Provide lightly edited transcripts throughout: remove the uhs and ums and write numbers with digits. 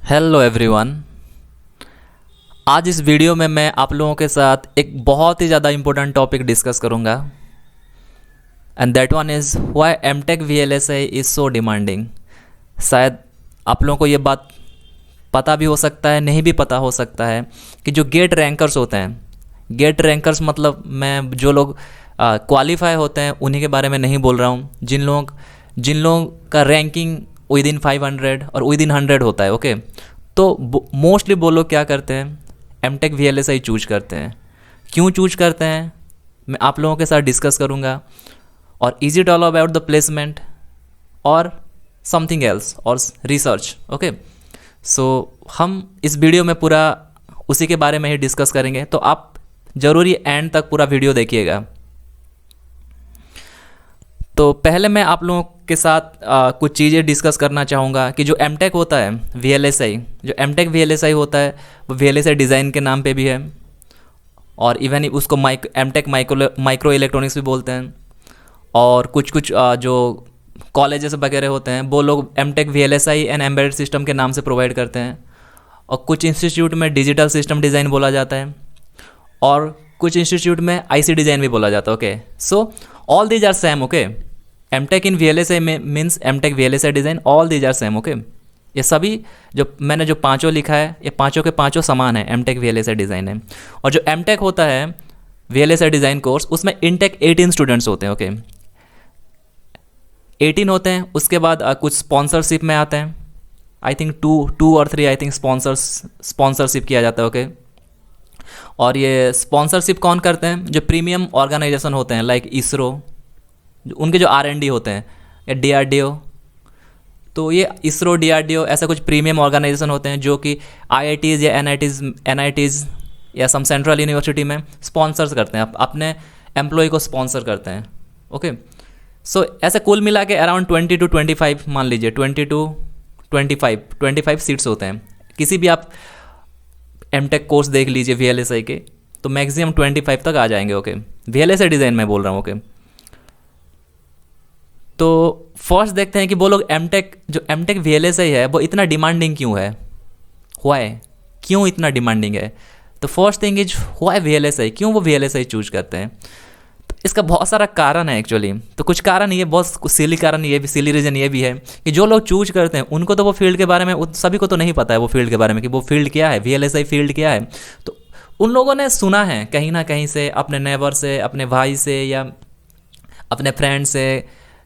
Hello everyone. आज इस video में मैं आप लोगों के साथ एक बहुत ही ज़्यादा इम्पोर्टेंट टॉपिक डिस्कस करूंगा and that one is why MTech VLSI is so demanding. शायद आप लोगों को ये बात पता भी हो सकता है, नहीं भी पता हो सकता है कि जो गेट रैंकर्स होते हैं, गेट रैंकर्स मतलब मैं जो लोग क्वालिफाई होते हैं उन्हीं के बारे में नहीं बोल रहा हूँ। जिन लोगों का रैंकिंग विद इन 500 और विद इन 100 होता है, ओके। तो मोस्टली वो लोग क्या करते हैं, एमटेक वीएलएसआई चूज करते हैं। क्यों चूज करते हैं मैं आप लोगों के साथ डिस्कस करूँगा। और is it all about the placement और समथिंग एल्स और रिसर्च, ओके। सो हम इस वीडियो में पूरा उसी के बारे में ही डिस्कस करेंगे, तो आप ज़रूरी एंड तक पूरा वीडियो देखिएगा। तो पहले मैं आप लोगों के साथ कुछ चीज़ें डिस्कस करना चाहूँगा कि जो एमटेक होता है वीएलएसआई, जो एमटेक वीएलएसआई होता है वो वीएलएसआई डिज़ाइन के नाम पे भी है, और इवन उसको एमटेक माइक्रो इलेक्ट्रॉनिक्स भी बोलते हैं। और कुछ कुछ जो कॉलेजेस वगैरह होते हैं वो लोग MTech VLSI and embedded system के नाम से प्रोवाइड करते हैं। और कुछ इंस्टीट्यूट में डिजिटल सिस्टम डिज़ाइन बोला जाता है, और कुछ इंस्टीट्यूट में आईसी डिज़ाइन भी बोला जाता है, okay. So all these are same, okay. MTech in VLSI means MTech VLSI design, all these are same, okay. ये सभी जो मैंने जो पांचों लिखा है ये पांचों के पांचों समान है, एमटेक वीएलएसआई डिज़ाइन है। और जो एमटेक होता है वीएलएसआई डिज़ाइन कोर्स, उसमें इनटेक 18 स्टूडेंट्स होते हैं, ओके। 18 होते हैं। उसके बाद कुछ स्पॉन्सरशिप में आते हैं, आई थिंक टू और 3 आई थिंक स्पॉन्सरशिप किया जाता है, ओके। और ये स्पॉन्सरशिप कौन करते हैं, जो प्रीमियम ऑर्गेनाइजेशन होते हैं लाइक इसरो, उनके जो आर&डी होते हैं, या डीआरडीओ। तो ये इसरो, डीआरडीओ ऐसा कुछ प्रीमियम ऑर्गेनाइजेशन होते हैं जो कि आईआईटीज़ या एनआईटीज़ या सम सेंट्रल यूनिवर्सिटी में स्पॉन्सर्स करते हैं, अपने एम्प्लॉय को स्पॉन्सर करते हैं, ओके। सो ऐसे कुल मिला के अराउंड 20 to 25, मान लीजिए 20 to 25 सीट्स होते हैं। किसी भी आप एमटेक कोर्स देख लीजिए वीएलएसआई के, तो मैक्सिमम 25 तक आ जाएंगे, ओके। वीएलएसआई डिज़ाइन में बोल रहा हूँ, ओके। तो फर्स्ट देखते हैं कि वो लोग जो एमटेक वीएलएसआई है वो इतना डिमांडिंग क्यों है, व्हाई, क्यों इतना डिमांडिंग है। तो first thing is why VLSI, क्यों वो वीएलएसआई चूज करते हैं। तो इसका बहुत सारा कारण है एक्चुअली। तो कुछ कारण ये, बहुत सिली कारण ये भी, सिली रीज़न ये भी है कि जो लोग चूज करते हैं उनको तो वो फील्ड के बारे में, सभी को तो नहीं पता है वो फील्ड के बारे में कि वो फील्ड क्या है, वीएलएसआई फील्ड क्या है। तो उन लोगों ने सुना है कहीं ना कहीं से, अपने नेबर से, अपने भाई से, या अपने फ्रेंड से,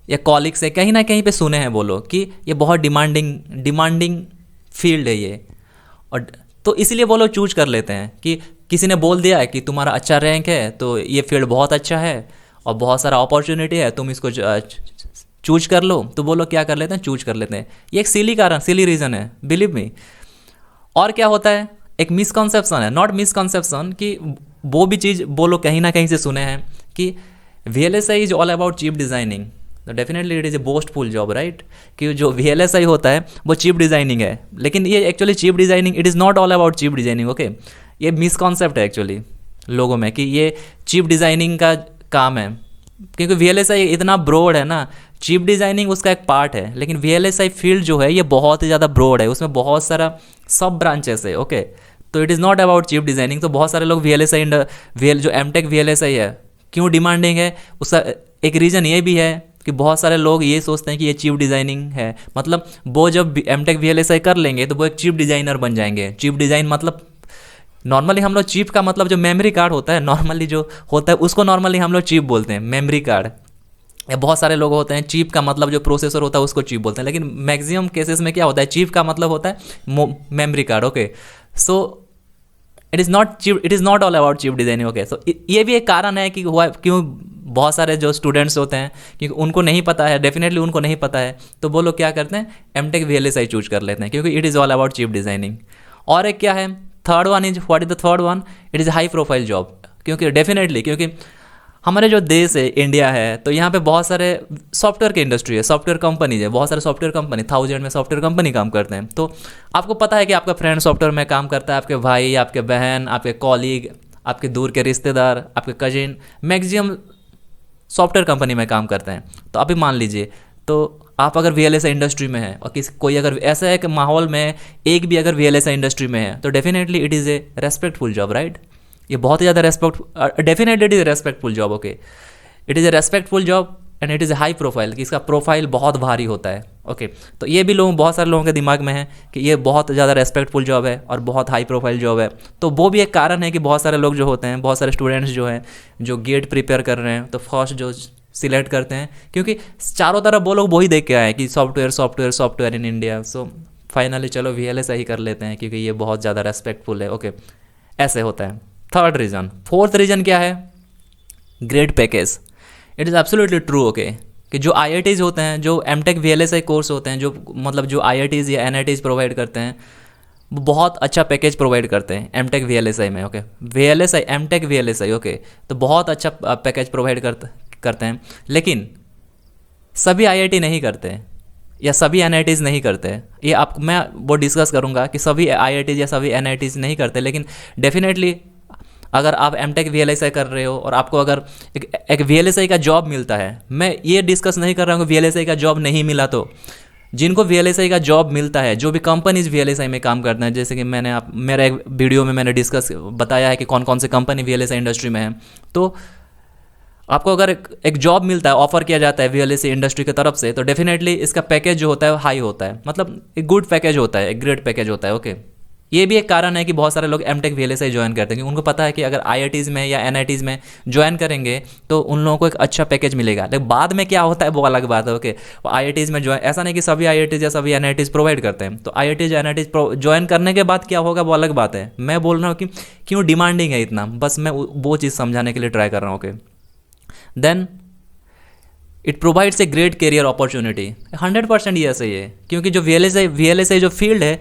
या कॉलिग से, कहीं ना कहीं पे सुने हैं वो लोग कि ये बहुत डिमांडिंग फील्ड है ये। और तो इसलिए वो लोग चूज कर लेते हैं कि किसी ने बोल दिया है कि तुम्हारा अच्छा रैंक है तो ये फील्ड बहुत अच्छा है और बहुत सारा अपॉर्चुनिटी है, तुम इसको चूज कर लो। तो वो लोग क्या कर लेते हैं, चूज कर लेते हैं। ये एक सिली रीज़न है, बिलीव मी। और क्या होता है, एक मिसकॉन्सेप्शन है, नॉट मिसकॉन्सेप्शन, कि वो भी चीज़ वो लोग कहीं ना कहीं से सुने हैं कि VLSI is all about chip designing. तो definitely it is a boastful job, right, कि जो वीएलएसआई होता है वो चीप डिज़ाइनिंग है। लेकिन ये actually chip designing, it is not all about chip designing, okay. ये मिसकॉन्सेप्ट है एक्चुअली लोगों में कि ये चीप डिज़ाइनिंग का काम है, क्योंकि वीएलएसआई इतना ब्रॉड है ना। चीप डिज़ाइनिंग उसका एक पार्ट है, लेकिन वीएलएसआई फील्ड जो है ये बहुत ही ज़्यादा ब्रॉड है, उसमें बहुत सारा सब ब्रांचेस है, ओके। तो it is not about chip designing. तो बहुत सारे लोग वीएलएसआई जो एमटेक वीएलएसआई है क्यों डिमांडिंग है, उसका एक रीज़न ये भी है कि बहुत सारे लोग ये सोचते हैं कि ये चीप डिज़ाइनिंग है, मतलब वो जब एमटेक वीएलएसआई कर लेंगे तो वो एक चीप डिज़ाइनर बन जाएंगे। चीप डिज़ाइन मतलब नॉर्मली हम लोग चीप का मतलब जो मेमोरी कार्ड होता है, नॉर्मली जो होता है उसको नॉर्मली हम लोग चीप बोलते हैं, मेमोरी कार्ड। या बहुत सारे लोग होते हैं चीप का मतलब जो प्रोसेसर होता है उसको चीप बोलते हैं, लेकिन मैक्सिमम केसेस में क्या होता है, चीप का मतलब होता है memory card, okay. So it is not all about chip designing, okay. So ये भी एक कारण है कि क्यों बहुत सारे जो स्टूडेंट्स होते हैं क्योंकि उनको नहीं पता है, डेफिनेटली उनको नहीं पता है, तो वो लोग क्या करते हैं, एमटेक वीएलएसआई चूज कर लेते हैं क्योंकि it is all about chip designing. और एक क्या है, third one is, what is the third one, it is high profile job. क्योंकि डेफिनेटली क्योंकि हमारे जो देश है, इंडिया है, तो यहाँ पे बहुत सारे सॉफ्टवेयर की इंडस्ट्री है, सॉफ्टवेयर कंपनीज है, बहुत सारे सॉफ्टवेयर कंपनी, 1000 में सॉफ्टवेयर कंपनी काम करते हैं। तो आपको पता है कि आपका फ्रेंड सॉफ्टवेयर में काम करता है, आपके भाई, आपके बहन, आपके कॉलीग, आपके दूर के रिश्तेदार, आपके कजिन, मैक्सिमम सॉफ्टवेयर कंपनी में काम करते हैं। तो अभी मान लीजिए, तो आप अगर VLSI इंडस्ट्री में है और किसी कोई अगर ऐसा है कि माहौल में एक भी अगर VLSI इंडस्ट्री में है तो definitely it is a respectful job, right. ये बहुत ही ज़्यादा definitely it is a respectful job, okay. It is a respectful job and it is A high profile, कि इसका प्रोफाइल बहुत भारी होता है, ओके। तो ये भी बहुत सारे लोगों के दिमाग में है कि ये बहुत ज़्यादा रेस्पेक्टफुल जॉब है और बहुत हाई प्रोफाइल जॉब है। तो वो भी एक कारण है कि बहुत सारे लोग जो होते हैं, बहुत सारे स्टूडेंट्स जो हैं जो गेट प्रिपेयर कर रहे हैं तो फर्स्ट जो सिलेक्ट करते हैं, क्योंकि चारों तरफ वो लोग वही देख के आए हैं कि software software software in India. So finally चलो VLSI ही कर लेते हैं क्योंकि ये बहुत ज़्यादा रेस्पेक्टफुल है, ओके। ऐसे होता है। थर्ड रीज़न, फोर्थ रीज़न क्या है? Great package. It is absolutely true, okay, कि जो IITs होते हैं, जो MTech VLSI कोर्स होते हैं, जो मतलब जो IITs या NITs प्रोवाइड करते हैं, वो बहुत अच्छा पैकेज प्रोवाइड करते हैं MTech VLSI में, okay. VLSI MTech VLSI, okay, तो बहुत अच्छा पैकेज प्रोवाइड करते हैं। लेकिन सभी IIT नहीं करते हैं या सभी NITs नहीं करते हैं। ये मैं वो डिस्कस करूँगा कि सभी IITs या सभी NITs नहीं करते, लेकिन डेफिनेटली अगर आप MTech VLSI कर रहे हो और आपको अगर एक VLSI का जॉब मिलता है, मैं ये डिस्कस नहीं कर रहा हूँ कि VLSI का जॉब नहीं मिला, तो जिनको VLSI का जॉब मिलता है, जो भी कंपनीज VLSI में काम करते हैं, जैसे कि मेरा एक वीडियो में मैंने डिस्कस बताया है कि कौन कौन से कंपनी VLSI इंडस्ट्री में है, तो आपको अगर एक जॉब मिलता है, ऑफर किया जाता है VLSI इंडस्ट्री की तरफ से, तो डेफिनेटली इसका पैकेज जो होता है हाई होता है, मतलब एक गुड पैकेज होता है, एक ग्रेट पैकेज होता है, ओके। ये भी एक कारण है कि बहुत सारे लोग MTech VLSI ज्वाइन करते हैं, क्योंकि उनको पता है कि अगर IITs में या NITs में ज्वाइन करेंगे तो उन लोगों को एक अच्छा पैकेज मिलेगा। लेकिन बाद में क्या होता है वो अलग बात है, ओके। वो IITs में ज्वाइन, ऐसा नहीं कि सभी IITs या सभी NITs प्रोवाइड करते हैं, तो IITs या NITs ज्वाइन करने के बाद क्या होगा वो अलग बात है। मैं बोल रहा हूँ कि क्यों डिमांडिंग है इतना, बस मैं वो चीज़ समझाने के लिए ट्राई कर रहा हूँ, okay. Then it provides a great career opportunity. 100% ये सही है, क्योंकि जो VLSI जो फील्ड है,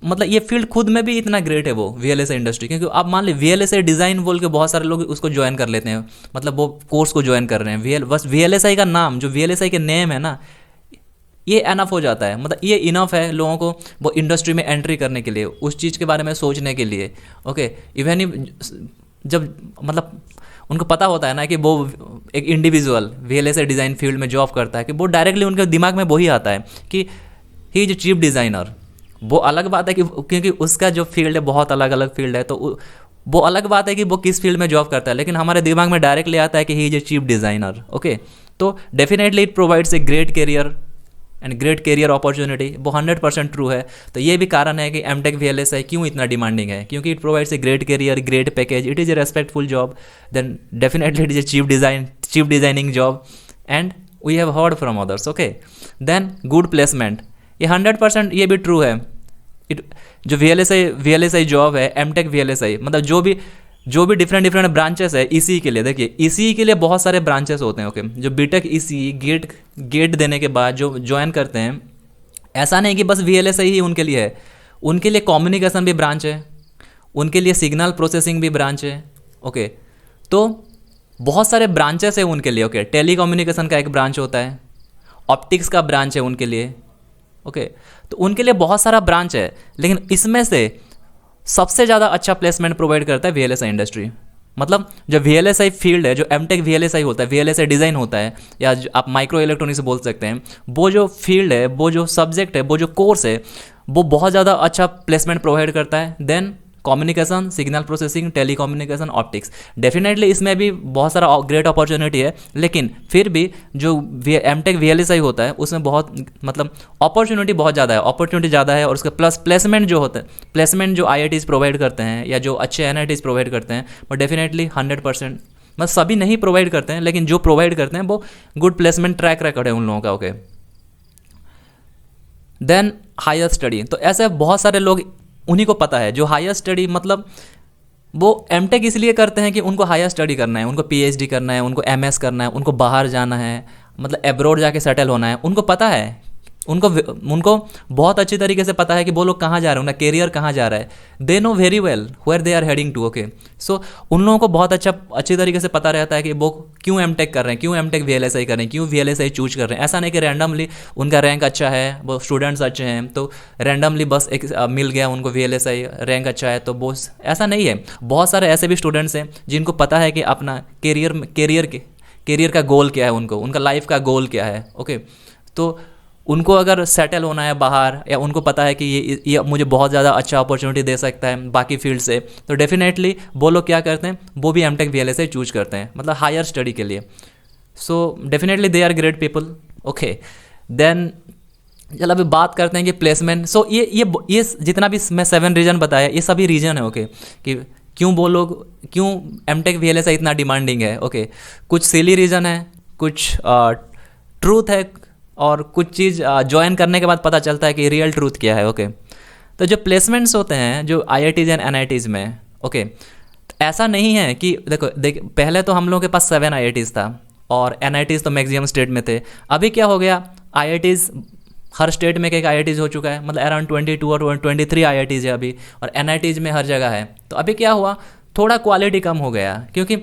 मतलब ये फील्ड खुद में भी इतना ग्रेट है वो VLSI इंडस्ट्री, क्योंकि आप मान ली VLSI डिज़ाइन बोल के बहुत सारे लोग उसको ज्वाइन कर लेते हैं, मतलब वो कोर्स को ज्वाइन कर रहे हैं। बस VLSI का नाम, जो VLSI के नेम है ना, ये एनफ हो जाता है, मतलब ये इनफ है लोगों को वो इंडस्ट्री में एंट्री करने के लिए, उस चीज़ के बारे में सोचने के लिए, ओके। इवन जब मतलब उनको पता होता है ना कि वो एक इंडिविजुअल VLSI डिज़ाइन फील्ड में जॉब करता है, कि वो डायरेक्टली उनके दिमाग में वही आता है कि ही इज चीफ डिज़ाइनर। वो अलग बात है कि क्योंकि उसका जो फील्ड है बहुत अलग अलग फील्ड है, तो वो अलग बात है कि वो किस फील्ड में जॉब करता है, लेकिन हमारे दिमाग में डायरेक्टली आता है कि he is a chief designer, okay. तो definitely it provides a great career and great career opportunity, वो 100% ट्रू है। तो ये भी कारण है कि MTech VLSI क्यों इतना डिमांडिंग है, क्योंकि it provides a great career, great package, it is a respectful job, then definitely it is a chip designing job and we have heard from others, okay. Then good placement, ये 100% ये भी true है। जो VLSI job है, MTech VLSI, मतलब जो भी different branches है ECE के लिए, देखिए ECE के लिए बहुत सारे ब्रांचेस होते हैं, ओके। जो BTech ECE गेट देने के बाद जो ज्वाइन करते हैं, ऐसा नहीं कि बस VLSI ही उनके लिए है, उनके लिए कम्युनिकेशन भी ब्रांच है, उनके लिए सिग्नल प्रोसेसिंग भी ब्रांच है, ओके। तो बहुत सारे ब्रांचेस है उनके लिए, ओके। टेली कम्युनिकेशन का एक ब्रांच होता है, ऑप्टिक्स का ब्रांच है उनके लिए, ओके। तो उनके लिए बहुत सारा ब्रांच है, लेकिन इसमें से सबसे ज़्यादा अच्छा प्लेसमेंट प्रोवाइड करता है VLSI इंडस्ट्री। मतलब जो VLSI फील्ड है, जो MTech VLSI होता है, VLSI डिज़ाइन होता है, या आप माइक्रो इलेक्ट्रॉनिक्स बोल सकते हैं, वो जो फील्ड है, वो जो सब्जेक्ट है, वो जो कोर्स है, वो बहुत ज़्यादा अच्छा प्लेसमेंट प्रोवाइड करता है। Then communication, signal processing, telecommunication, optics, definitely इसमें भी बहुत सारा ग्रेट अपॉर्चुनिटी है, लेकिन फिर भी जो MTech VLSI होता है उसमें बहुत मतलब अपॉर्चुनिटी बहुत ज़्यादा है, अपॉर्चुनिटी ज़्यादा है। और उसके प्लस प्लेसमेंट जो होता है, प्लेसमेंट जो IITs प्रोवाइड करते हैं या जो अच्छे NITs प्रोवाइड करते हैं, वो डेफिनेटली 100%, मतलब सभी नहीं प्रोवाइड करते हैं, लेकिन जो प्रोवाइड करते हैं वो गुड प्लेसमेंट ट्रैक रिकॉर्ड है उन लोगों का, ओके। देन हायर स्टडी, तो ऐसे बहुत सारे लोग, उन्हीं को पता है जो हायर स्टडी, मतलब वो MTech इसलिए करते हैं कि उनको हायर स्टडी करना है, उनको PhD करना है, उनको MS करना है, उनको बाहर जाना है, मतलब एब्रॉड जाके सेटल होना है। उनको पता है, उनको बहुत अच्छी तरीके से पता है कि वो लोग कहाँ जा रहे हैं, उनका करियर कहाँ जा रहा है। They know very well where they are heading to, okay. So उन लोगों को बहुत अच्छी तरीके से पता रहता है कि वो क्यों MTech कर रहे हैं, क्यों MTech VLSI कर रहे हैं, क्यों VLSI चूज कर रहे हैं। ऐसा नहीं कि रैंडमली उनका रैंक अच्छा है, वो स्टूडेंट्स अच्छे हैं, तो रैंडमली बस एक मिल गया उनको VLSI रैंक अच्छा है तो वो, ऐसा नहीं है। बहुत सारे ऐसे भी स्टूडेंट्स हैं जिनको पता है कि अपना करियर का गोल क्या है, उनका लाइफ का गोल क्या है, ओके। तो उनको अगर सेटल होना है बाहर, या उनको पता है कि ये मुझे बहुत ज़्यादा अच्छा अपॉर्चुनिटी दे सकता है बाकी फील्ड से, तो डेफिनेटली वो लोग क्या करते हैं, वो भी एमटेक वीएलएसआई चूज करते हैं, मतलब हायर स्टडी के लिए। So definitely they are great people. Okay, then चलो अभी बात करते हैं कि प्लेसमेंट। सो ये जितना भी मैं 7 रीजन बताया, ये सभी रीजन है। ओके, कि क्यों वो लोग, क्यों एमटेक वीएलएसआई इतना डिमांडिंग है। ओके, कुछ सिली रीजन है, कुछ ट्रूथ है, और कुछ चीज़ ज्वाइन करने के बाद पता चलता है कि रियल ट्रूथ क्या है। ओके, तो जो प्लेसमेंट्स होते हैं जो आईआईटीज़ एंड एनआईटीज़ में, ओके, ऐसा नहीं है कि देखो पहले तो हम लोगों के पास 7 आईआईटीज़ था और एनआईटीज़ तो मैक्सिमम स्टेट में थे। अभी क्या हो गया, आईआईटीज़ हर स्टेट में एक आईआईटीज़ हो चुका है, मतलब अराउंड 22 और 23 आईआईटीज़ है अभी, और एनआईटीज़ में हर जगह है। तो अभी क्या हुआ, थोड़ा क्वालिटी कम हो गया, क्योंकि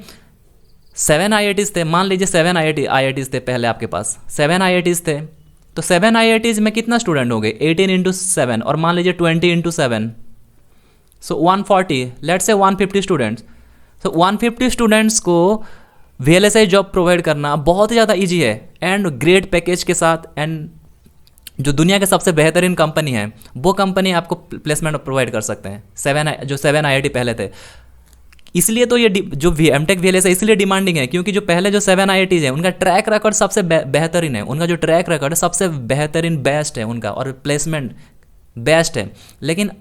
7 आईआईटीज़ थे, मान लीजिए 7 आईआईटीज़ थे पहले आपके पास, 7 आईआईटीज़ थे, तो 7 आईआईटीज़ में कितना स्टूडेंट हो गए, 18 इंटू 7, और मान लीजिए 20 into 7, so 140, let's say 150 students. तो 150 स्टूडेंट्स को वीएलएसआई जॉब प्रोवाइड करना बहुत ही ज़्यादा ईजी है, एंड ग्रेट पैकेज के साथ, एंड जो दुनिया के सबसे बेहतरीन कंपनी है वो कंपनी आपको प्लेसमेंट प्रोवाइड कर सकते हैं। 7 आईआईटी पहले थे, इसलिए तो ये जो एमटेक वीएलएसआई इसलिए डिमांडिंग है, क्योंकि जो पहले जो 7 आईआईटीज़ हैं उनका ट्रैक रिकॉर्ड सबसे बेहतरीन है, उनका जो ट्रैक रिकॉर्ड सबसे बेहतरीन बेस्ट है उनका, और प्लेसमेंट बेस्ट है। लेकिन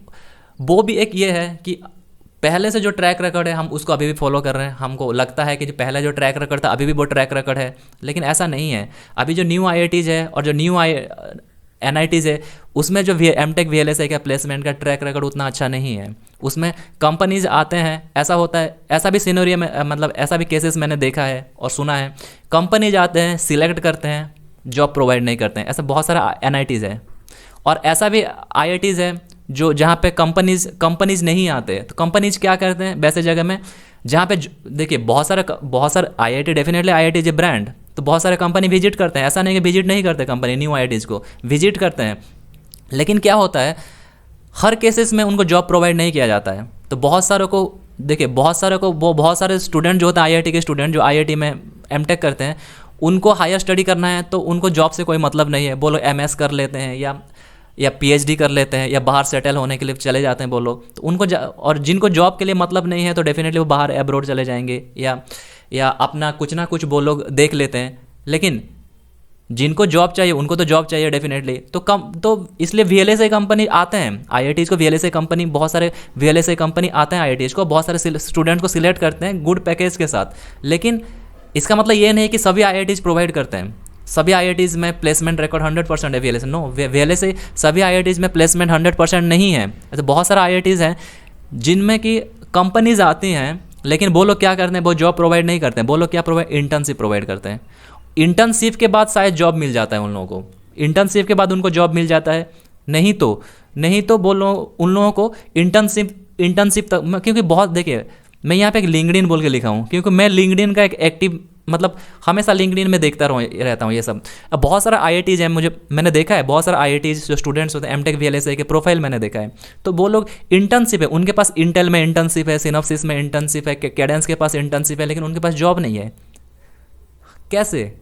वो भी एक ये है कि पहले से जो ट्रैक रिकॉर्ड है हम उसको अभी भी फॉलो कर रहे हैं, हमको लगता है कि जो पहले जो ट्रैक रिकॉर्ड था अभी भी वो ट्रैक रिकॉर्ड है, लेकिन ऐसा नहीं है। अभी जो न्यू आईआईटीज़ है और जो न्यू एनआईटीज़ है, उसमें जो एमटेक वीएलएसआई का प्लेसमेंट का ट्रैक रिकॉर्ड उतना अच्छा नहीं है। उसमें कंपनीज आते हैं, ऐसा होता है, ऐसा भी सिनेरियो में, मतलब ऐसा भी केसेस मैंने देखा है और सुना है, कंपनीज आते हैं, सिलेक्ट करते हैं, जॉब प्रोवाइड नहीं करते हैं। ऐसा बहुत सारा एनआईटीज़ है, और ऐसा भी आईआईटीज़ है जो जहाँ पे कंपनीज नहीं आते, तो कंपनीज क्या करते हैं वैसे जगह में जहाँ पे देखिए बहुत सारे IIT, definitely IIT is a brand, तो बहुत सारे कंपनी विजिट करते हैं, ऐसा नहीं कि विजिट नहीं करते, कंपनी न्यू आईआईटीज़ को विजिट करते हैं। लेकिन क्या होता है, हर केसेस में उनको जॉब प्रोवाइड नहीं किया जाता है। तो बहुत सारे को देखिए, बहुत सारे स्टूडेंट जो होते हैं आईआईटी के स्टूडेंट जो आईआईटी में एमटेक करते हैं, उनको हायर स्टडी करना है तो उनको जॉब से कोई मतलब नहीं है, वो लोग एमएस कर लेते हैं या पीएचडी कर लेते हैं, या बाहर सेटल होने के लिए चले जाते हैं वो लोग। तो उनको और जिनको जॉब के लिए मतलब नहीं है तो डेफिनेटली वो बाहर एब्रोड चले जाएंगे, या अपना कुछ ना कुछ वो लोग देख लेते हैं। लेकिन जिनको जॉब चाहिए उनको तो जॉब चाहिए डेफिनेटली, तो इसलिए वीएलएसआई कंपनी आते हैं आईआईटीज़ को, वीएलएसआई कंपनी, बहुत सारे वीएलएसआई कंपनी आते हैं आईआईटीज़ को, बहुत सारे स्टूडेंट को सिलेक्ट करते हैं गुड पैकेज के साथ। लेकिन इसका मतलब ये नहीं कि सभी आईआईटीज़ प्रोवाइड करते हैं, सभी आईआईटीज़ में प्लेसमेंट रिकॉर्ड 100% है वीएलएसआई, नो, वीएलएसआई सभी आईआईटीज़ में प्लेसमेंट 100% नहीं है। ऐसे बहुत सारा आईआईटीज़ हैं जिनमें कि कंपनीज आती हैं, लेकिन वो लोग क्या करते हैं, वो जॉब प्रोवाइड नहीं करते हैं, वो लोग क्या इंटर्नशिप प्रोवाइड करते हैं। इंटर्नशिप के बाद शायद जॉब मिल जाता है उन लोगों को, इंटर्नशिप के बाद उनको जॉब मिल जाता है, नहीं तो उन लोगों को इंटर्नशिप तक, क्योंकि बहुत देखिए मैं यहाँ पे एक लिंक्डइन बोल के लिखा हूँ, क्योंकि मैं लिंक्डइन का एक एक्टिव, मतलब हमेशा लिंक्डइन में देखता रहता हूँ ये सब। अब बहुत सारा आईआईटीज़ हैं, मैंने देखा है बहुत सारा आईआईटीज़ जो स्टूडेंट्स होते हैं एमटेक वीएलएसआई के प्रोफाइल मैंने देखा है, तो वो लोग इंटर्नशिप है, उनके पास इंटेल में इंटर्नशिप है, सिनॉप्सिस में इंटर्नशिप है, कैडेंस के पास इंटर्नशिप है, लेकिन उनके पास जॉब नहीं है। कैसे?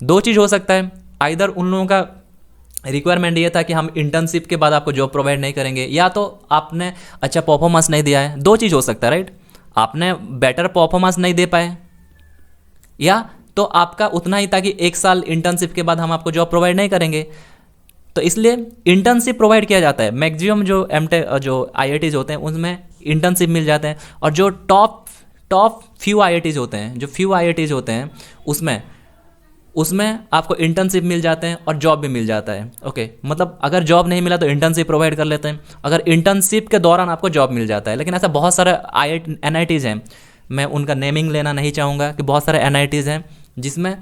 2 चीज़ हो सकता है, आइदर उन लोगों का रिक्वायरमेंट ये था कि हम इंटर्नशिप के बाद आपको जॉब प्रोवाइड नहीं करेंगे, या तो आपने अच्छा परफॉर्मेंस नहीं दिया है। 2 चीज़ हो सकता है, राइट, आपने बेटर परफॉर्मेंस नहीं दे पाए, या तो आपका उतना ही था कि 1 साल इंटर्नशिप के बाद हम आपको जॉब प्रोवाइड नहीं करेंगे। तो इसलिए इंटर्नशिप प्रोवाइड किया जाता है, मैक्सिमम जो जो आईआईटीज़ होते हैं उनमें इंटर्नशिप मिल जाते हैं, और जो टॉप फ्यू आईआईटीज़ होते हैं, जो फ्यू आईआईटीज़ होते हैं उसमें आपको इंटर्नशिप मिल जाते हैं और जॉब भी मिल जाता है। ओके, मतलब अगर जॉब नहीं मिला तो इंटर्नशिप प्रोवाइड कर लेते हैं, अगर इंटर्नशिप के दौरान आपको जॉब मिल जाता है। लेकिन ऐसा बहुत सारे एनआईटीज़ हैं, मैं उनका नेमिंग लेना नहीं चाहूँगा, कि बहुत सारे एनआईटीज़ हैं जिसमें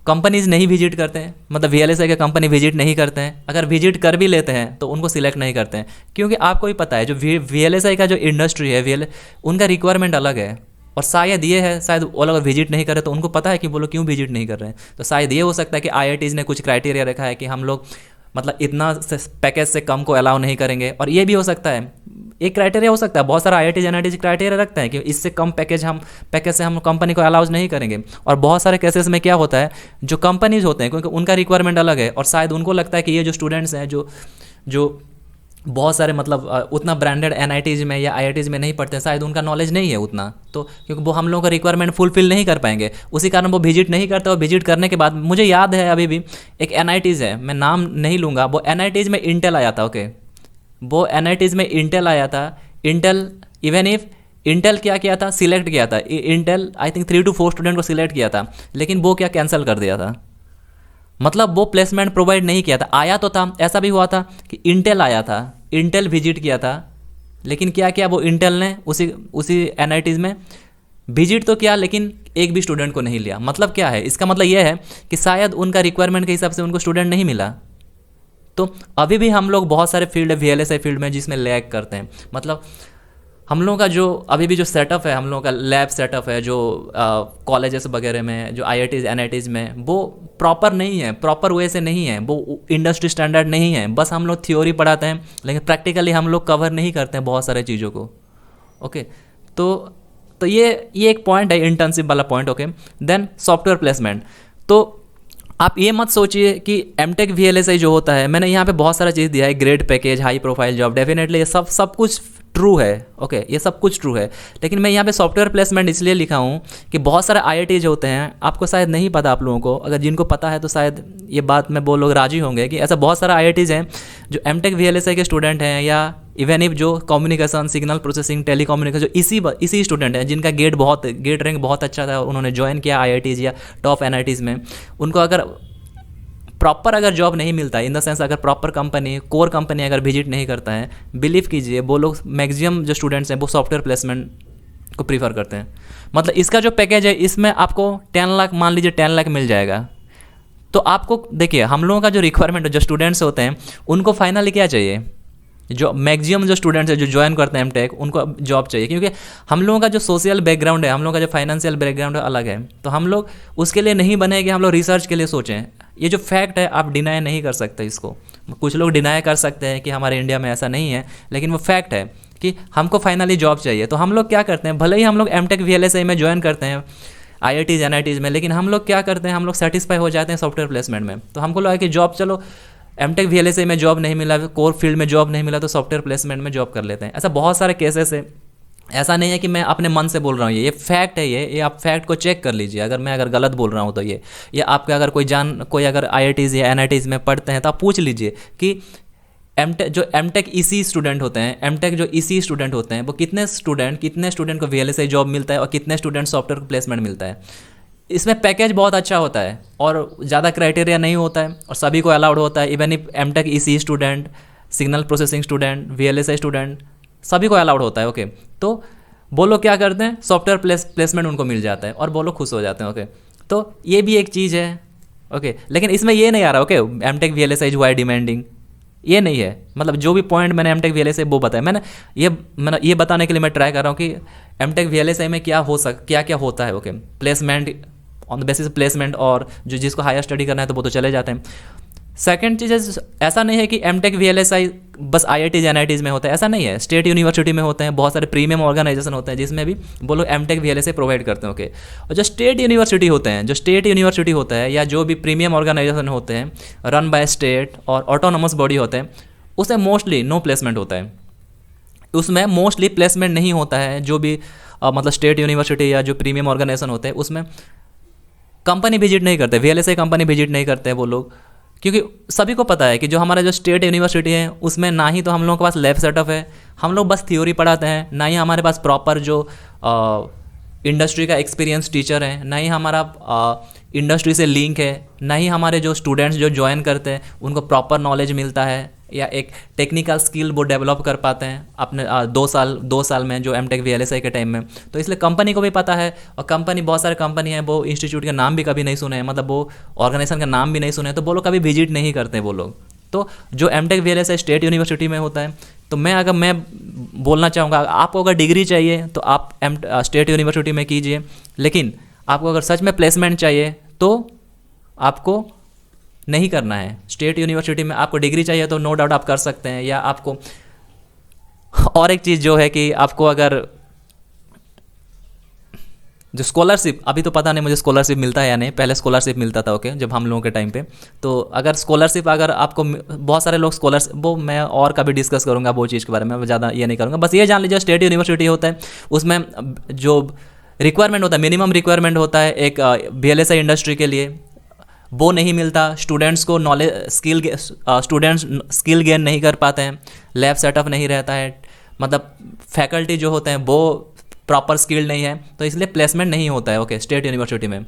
कंपनीज नहीं विजिट करते हैं, मतलब वीएलएसआई के कंपनी विजिट नहीं करते हैं, अगर विजिट कर भी लेते हैं तो उनको सिलेक्ट नहीं करते हैं, क्योंकि आपको भी पता है जो वीएलएसआई का जो इंडस्ट्री है, उनका रिक्वायरमेंट अलग है। और शायद ये है, शायद वो लोग विजिट नहीं कर रहे तो उनको पता है कि वो लोग क्यों विजिट नहीं कर रहे हैं, तो शायद ये हो सकता है कि आईआईटीज़ ने कुछ क्राइटेरिया रखा है कि हम लोग मतलब इतना पैकेज से कम को अलाउ नहीं करेंगे। और ये भी हो सकता है एक क्राइटेरिया हो सकता है, बहुत सारा IIT NIT क्राइटेरिया रखते हैं कि इससे कम पैकेज से हम कंपनी को अलाउज नहीं करेंगे। और बहुत सारे केसेस में क्या होता है, जो कंपनीज होते हैं क्योंकि उनका रिक्वायरमेंट अलग है और शायद उनको लगता है कि ये जो स्टूडेंट्स हैं जो बहुत सारे मतलब उतना ब्रांडेड NITs में या IITs में नहीं पढ़ते हैं, शायद उनका नॉलेज नहीं है उतना, तो क्योंकि वो हम लोगों का रिक्वायरमेंट फुलफिल नहीं कर पाएंगे, उसी कारण वो विजिट नहीं करते। और विजिट करने के बाद मुझे याद है अभी भी एक NITs है, मैं नाम नहीं लूँगा, वो NITs में इंटेल आया था। ओके, वो NITs में इंटेल आया था। इंटेल, इवन इफ इंटेल क्या किया था, सिलेक्ट किया था, Intel I think 3 to 4 student को सिलेक्ट किया था, लेकिन वो क्या कैंसिल कर दिया था, मतलब वो प्लेसमेंट प्रोवाइड नहीं किया था। आया तो था, ऐसा भी हुआ था कि इंटेल आया था, इंटेल विजिट किया था, लेकिन क्या किया वो इंटेल ने उसी NITs में विजिट तो किया, लेकिन एक भी स्टूडेंट को नहीं लिया। मतलब क्या है, इसका मतलब ये है कि शायद उनका रिक्वायरमेंट के हिसाब से उनको स्टूडेंट नहीं मिला। तो अभी भी हम लोग बहुत सारे फील्ड है VLSI फील्ड में जिसमें लैग करते हैं। मतलब हम लोगों का जो अभी भी जो सेटअप है, हम लोगों का लैब सेटअप है जो कॉलेजेस वगैरह में, जो IITs NITs में, वो प्रॉपर नहीं है, प्रॉपर वे से नहीं है, वो इंडस्ट्री स्टैंडर्ड नहीं है। बस हम लोग थ्योरी पढ़ाते हैं, लेकिन प्रैक्टिकली हम लोग कवर नहीं करते हैं बहुत सारे चीज़ों को। ओके, तो ये एक पॉइंट है, इंटर्नशिप वाला point. Okay, then software placement. तो आप ये मत सोचिए कि MTech VLSI जो होता है, मैंने यहाँ पे बहुत सारा चीज़ दिया है, grade package, high profile job, definitely ये सब कुछ ट्रू है। ओके, ये सब कुछ ट्रू है, लेकिन मैं यहाँ पे सॉफ्टवेयर प्लेसमेंट इसलिए लिखा हूँ कि बहुत सारे IITs होते हैं, आपको शायद नहीं पता, आप लोगों को, अगर जिनको पता है तो शायद ये बात में वो लोग राजी होंगे कि ऐसा बहुत सारा IITs हैं जो MTech VLSI के स्टूडेंट हैं, या इवन इफ जो कम्युनिकेशन, सिग्नल प्रोसेसिंग, टेलीकम्युनिकेशन, जो इसी स्टूडेंट हैं जिनका गेट रैंक बहुत अच्छा था, उन्होंने ज्वाइन किया IITs या टॉप NITs में, उनको अगर प्रॉपर अगर जॉब नहीं मिलता है, इन द सेंस अगर प्रॉपर कंपनी, कोर कंपनी अगर विजिट नहीं करता है, बिलीव कीजिए वो लोग, मैक्सिमम जो स्टूडेंट्स हैं वो सॉफ्टवेयर प्लेसमेंट को प्रीफर करते हैं। मतलब इसका जो पैकेज है, इसमें आपको 10 लाख, मान लीजिए 10 लाख मिल जाएगा। तो आपको देखिए, हम लोगों का जो रिक्वायरमेंट, जो स्टूडेंट्स होते हैं, उनको फाइनली क्या चाहिए, जो मैक्सिमम जो स्टूडेंट्स हैं जो ज्वाइन करते हैं MTech, उनको जॉब चाहिए, क्योंकि हम लोगों का जो सोशल बैकग्राउंड है, हम लोगों का जो फाइनेंशियल बैकग्राउंड है अलग है। तो हम लोग उसके लिए नहीं बने कि हम लोग रिसर्च के लिए सोचें। ये जो फैक्ट है, आप डिनाई नहीं कर सकते इसको। कुछ लोग डिनाई कर सकते हैं कि हमारे इंडिया में ऐसा नहीं है, लेकिन वो फैक्ट है कि हमको फाइनली जॉब चाहिए। तो हम लोग क्या करते हैं, भले ही हम लोग MTech VLSI में ज्वाइन करते हैं, IITs NITs में, लेकिन हम लोग क्या करते हैं, हम लोग सेटिस्फाई हो जाते हैं सॉफ्टवेयर प्लेसमेंट में। तो हमको लगा कि जॉब, चलो MTech VLSI में जॉब नहीं मिला, कोर फील्ड में जॉब नहीं मिला, तो सॉफ्टवेयर प्लेसमेंट में जॉब कर लेते हैं। ऐसा बहुत सारे केसेस है, ऐसा नहीं है कि मैं अपने मन से बोल रहा हूँ, ये फैक्ट है। ये आप फैक्ट को चेक कर लीजिए, अगर गलत बोल रहा हूँ तो ये आपके अगर कोई अगर IITs या NITs में पढ़ते हैं तो आप पूछ लीजिए कि MTech इसी स्टूडेंट होते हैं, MTech जो इसी स्टूडेंट होते हैं, वो कितने स्टूडेंट को VLSI जॉब मिलता है और कितने स्टूडेंट सॉफ्टवेयर को प्लेसमेंट मिलता है। इसमें पैकेज बहुत अच्छा होता है और ज़्यादा क्राइटेरिया नहीं होता है और सभी को अलाउड होता है। इवन इफ MTech इसी student, signal processing student, VLSI student, सभी को अलाउड होता है। ओके, तो वो लोग क्या करते हैं, सॉफ्टवेयर प्लेसमेंट उनको मिल जाता है और वो लोग खुश हो जाते हैं। ओके, तो ये भी एक चीज़ है। ओके, लेकिन इसमें ये नहीं आ रहा, okay, MTech VLSI is why demanding, ये नहीं है। मतलब जो भी पॉइंट मैंने MTech VLSI वो बताया, मैंने ये बताने के लिए मैं ट्राई कर रहा हूँ कि MTech VLSI में क्या होता है। Okay, placement, on the basis placement, और जिसको हायर स्टडी करना है तो वो तो चले जाते हैं। सेकंड चीज़ है, ऐसा नहीं है कि MTech VLSI बस IITs NITs में होता है, ऐसा नहीं है। स्टेट यूनिवर्सिटी में होते हैं, बहुत सारे प्रीमियम ऑर्गेनाइजेशन होते हैं जिसमें भी वो लोग MTech VLSI प्रोवाइड करते हैं। ओके, और जो स्टेट यूनिवर्सिटी होता है या जो भी प्रीमियम ऑर्गेनाइजेशन होते हैं रन बाय स्टेट और ऑटोनोमस बॉडी होते हैं, उसमें मोस्टली नो प्लेसमेंट होता है, उसमें मोस्टली प्लेसमेंट नहीं होता है। जो भी मतलब स्टेट यूनिवर्सिटी या जो प्रीमियम ऑर्गेनाइजेशन होते हैं, उसमें कंपनी विजिट नहीं करते, VLSI कंपनी विजिट नहीं करते हैं वो लोग, क्योंकि सभी को पता है कि जो हमारा जो स्टेट यूनिवर्सिटी है उसमें ना ही तो हम लोगों के पास लैब सेटअप है, हम लोग बस थ्योरी पढ़ाते हैं, ना ही हमारे पास प्रॉपर जो इंडस्ट्री का एक्सपीरियंस टीचर है, ना ही हमारा इंडस्ट्री से लिंक है, ना ही हमारे जो स्टूडेंट्स जो ज्वाइन करते हैं उनको प्रॉपर नॉलेज मिलता है या एक टेक्निकल स्किल वो डेवलप कर पाते हैं अपने 2 साल में जो MTech VLSI के टाइम में। तो इसलिए कंपनी को भी पता है, और बहुत सारे कंपनी हैं, वो इंस्टीट्यूट का नाम भी कभी नहीं सुने हैं, मतलब वो ऑर्गेनाइजेशन का नाम भी नहीं सुने हैं, तो वो लोग कभी विजिट नहीं करते वो लोग। तो जो MTech VLSI स्टेट यूनिवर्सिटी में होता है, तो मैं बोलना चाहूँगा, आपको अगर डिग्री चाहिए तो आप स्टेट यूनिवर्सिटी में कीजिए, लेकिन आपको अगर सच में प्लेसमेंट चाहिए तो आपको नहीं करना है स्टेट यूनिवर्सिटी में। आपको डिग्री चाहिए तो नो डाउट आप कर सकते हैं, या आपको और एक चीज़ जो है कि आपको अगर जो स्कॉलरशिप, अभी तो पता नहीं मुझे स्कॉलरशिप मिलता है या नहीं, पहले स्कॉलरशिप मिलता था ओके, जब हम लोगों के टाइम पे। तो अगर स्कॉलरशिप, अगर आपको बहुत सारे लोग स्कॉलरशिप, वो मैं और कभी डिस्कस करूँगा वो चीज़ के बारे में, ज़्यादा ये नहीं करूँगा। बस ये जान लीजिए स्टेट यूनिवर्सिटी होता है, उसमें जो रिक्वायरमेंट होता है, मिनिमम रिक्वायरमेंट होता है एक VLSI इंडस्ट्री के लिए, वो नहीं मिलता। स्टूडेंट्स को नॉलेज स्टूडेंट्स स्किल गेन नहीं कर पाते हैं, लैब सेटअप नहीं रहता है, मतलब फैकल्टी जो होते हैं वो प्रॉपर स्किल्ड नहीं है, तो इसलिए प्लेसमेंट नहीं होता है ओके स्टेट यूनिवर्सिटी में।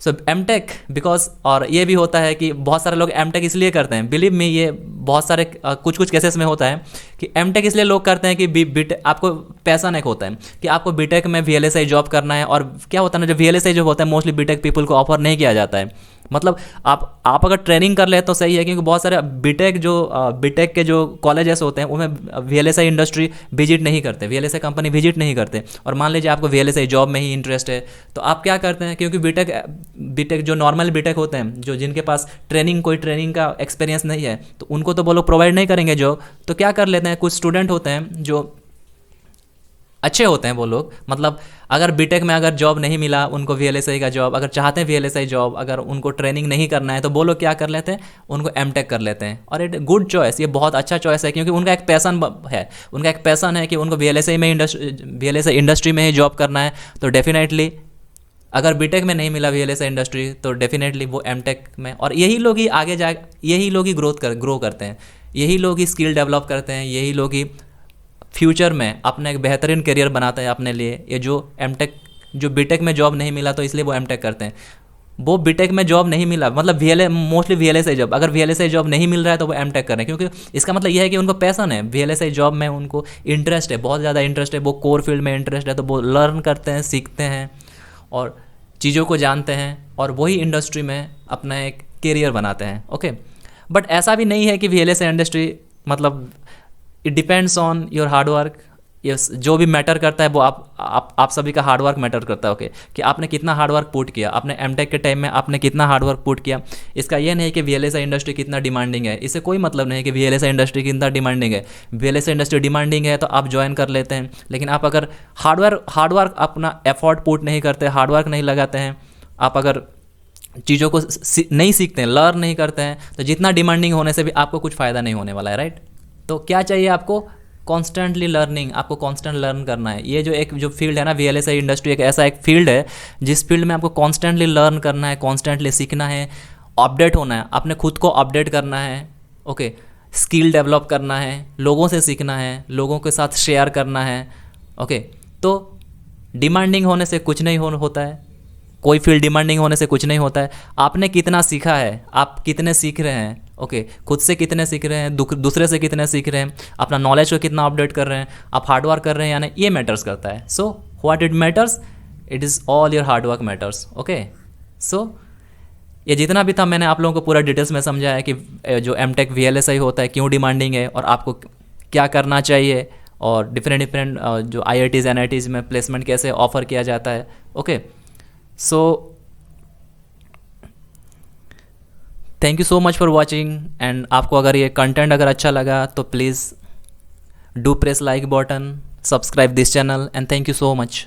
सो एमटेक बिकॉज, और ये भी होता है कि बहुत सारे लोग एमटेक इसलिए करते हैं, बिलीव मी, ये बहुत सारे कुछ कुछ केसेस में होता है कि एमटेक इसलिए लोग करते हैं कि बीटेक, आपको पैसा एक होता है कि आपको बीटेक में VLSI जॉब करना है। और क्या होता है ना, जो VLSI जॉब होता है मोस्टली बीटेक पीपल को ऑफर नहीं किया जाता है। मतलब आप अगर ट्रेनिंग कर ले तो सही है, क्योंकि बहुत सारे बीटेक के जो कॉलेजेस होते हैं उनमें VLSI इंडस्ट्री विजिट नहीं करते, VLSI कंपनी विजिट नहीं करते। और मान लीजिए आपको VLSI जॉब में ही इंटरेस्ट है, तो आप क्या करते हैं, क्योंकि बीटेक जो नॉर्मल बीटेक होते हैं, जो जिनके पास कोई ट्रेनिंग का एक्सपीरियंस नहीं है, तो उनको तो वो लोग प्रोवाइड नहीं करेंगे जॉब। तो क्या कर लेते हैं, कुछ स्टूडेंट होते हैं जो अच्छे होते हैं वो लोग, मतलब अगर बीटेक में अगर जॉब नहीं मिला उनको VLSI का जॉब, अगर चाहते हैं VLSI जॉब, अगर उनको ट्रेनिंग नहीं करना है, तो वो लोग क्या कर लेते हैं, उनको एमटेक कर लेते हैं। और इट गुड चॉइस, ये बहुत अच्छा चॉइस है, क्योंकि उनका एक पैसन है, कि उनको VLSI इंडस्ट्री में ही जॉब करना है। तो डेफिनेटली अगर बीटेक में नहीं मिला VLSI इंडस्ट्री, तो डेफिनेटली वो एमटेक में, और यही लोग ही आगे जा, यही लोग ही ग्रो करते हैं, यही लोग ही स्किल डेवलप करते हैं, यही लोग ही फ्यूचर में अपना एक बेहतरीन करियर बनाते हैं अपने लिए। ये जो एमटेक, जो बीटेक में जॉब नहीं मिला तो इसलिए वो एमटेक करते हैं, वो बीटेक में जॉब नहीं मिला, मतलब मोस्टली VLSI जॉब, अगर VLSI जॉब नहीं मिल रहा है तो वो एमटेक कर रहे हैं, क्योंकि इसका मतलब यह है कि उनको पैसन है, VLSI जॉब में उनको इंटरेस्ट है, बहुत ज़्यादा इंटरेस्ट है, वो कोर फील्ड में इंटरेस्ट है, तो वो लर्न करते हैं, सीखते हैं और चीज़ों को जानते हैं, और वही इंडस्ट्री में अपना एक करियर बनाते हैं ओके। बट ऐसा भी नहीं है कि VLSI इंडस्ट्री, मतलब it depends on your hard work. Yes, जो भी मैटर करता है वो आप सभी का हार्डवर्क मैटर करता है ओके, कि आपने कितना हार्डवर्क पुट किया, आपने एमटेक के टाइम में आपने कितना हार्डवर्क पुट किया। इसका ये नहीं कि VLSI इंडस्ट्री कितना डिमांडिंग है, इससे कोई मतलब नहीं है कि VLSI इंडस्ट्री कितना डिमांडिंग है। VLSI इंडस्ट्री डिमांडिंग है तो आप ज्वाइन कर लेते हैं, लेकिन आप अगर हार्डवर्क अपना एफर्ट पुट नहीं करते, हार्डवर्क नहीं लगाते हैं, आप अगर चीज़ों को नहीं सीखते हैं, लर्न नहीं करते हैं, तो जितना डिमांडिंग होने से भी आपको कुछ फ़ायदा नहीं होने वाला है, राइट। तो क्या चाहिए आपको, कॉन्स्टेंटली लर्निंग, आपको कॉन्स्टेंट लर्न करना है। ये जो फील्ड है ना, VLSI इंडस्ट्री एक ऐसा एक फील्ड है जिस फील्ड में आपको कॉन्स्टेंटली लर्न करना है, कॉन्स्टेंटली सीखना है, अपडेट होना है, अपने खुद को अपडेट करना है ओके, स्किल डेवलप करना है, लोगों से सीखना है, लोगों के साथ शेयर करना है ओके। तो डिमांडिंग होने से कुछ नहीं होता है, कोई फील्ड डिमांडिंग होने से कुछ नहीं होता है। आपने कितना सीखा है, आप कितने सीख रहे हैं ओके, खुद से कितने सीख रहे हैं, दूसरे से कितने सीख रहे हैं, अपना नॉलेज को कितना अपडेट कर रहे हैं, आप हार्डवर्क कर रहे हैं या नहीं, ये मैटर्स करता है। So what it matters, it is all your hard work matters okay. So ये जितना भी था मैंने आप लोगों को पूरा डिटेल्स में समझाया कि जो एमटेक VLSI होता है क्यों डिमांडिंग है, और आपको क्या करना चाहिए, और डिफरेंट जो IITs NITs में प्लेसमेंट कैसे ऑफर किया जाता है okay. So thank you so much for watching, and आपको अगर ये कंटेंट अगर अच्छा लगा तो please do press like button, subscribe this channel, and thank you so much.